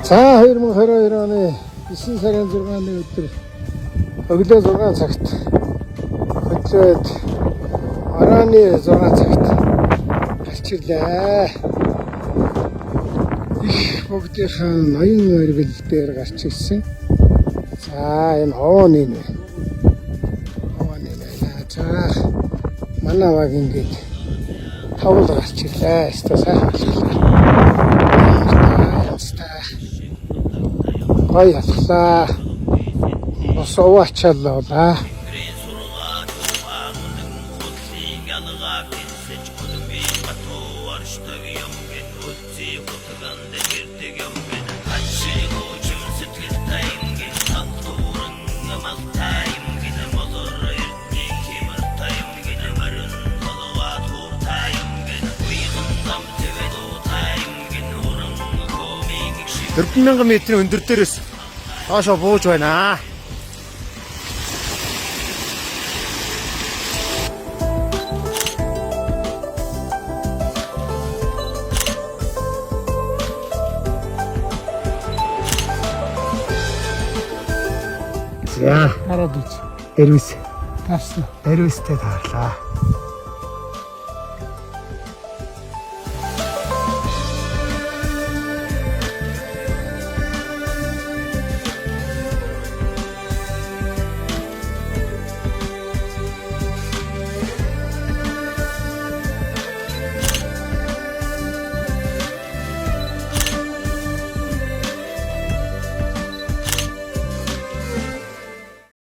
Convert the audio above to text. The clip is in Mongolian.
За 2022 оны 9 сарын 6-ны өдөр өглөө 6 цагт хөдлөөд орооны 6 цагт гарч ирлээ. Их бүгдийнхэн ноён өргөл дээр гарч ирсэн. За энэ хооны нэ. За манай баг ингээд тавл гарч ирлээ. Өстө сайхан болчихлоо. Ой ятлаа. Босоо ачааллаа. $4,000 метрийн өндөр дээрээс доошоо бууж байна. За хараад үз. Эрвэс. Таарсан. Эрвэстэй таарлаа.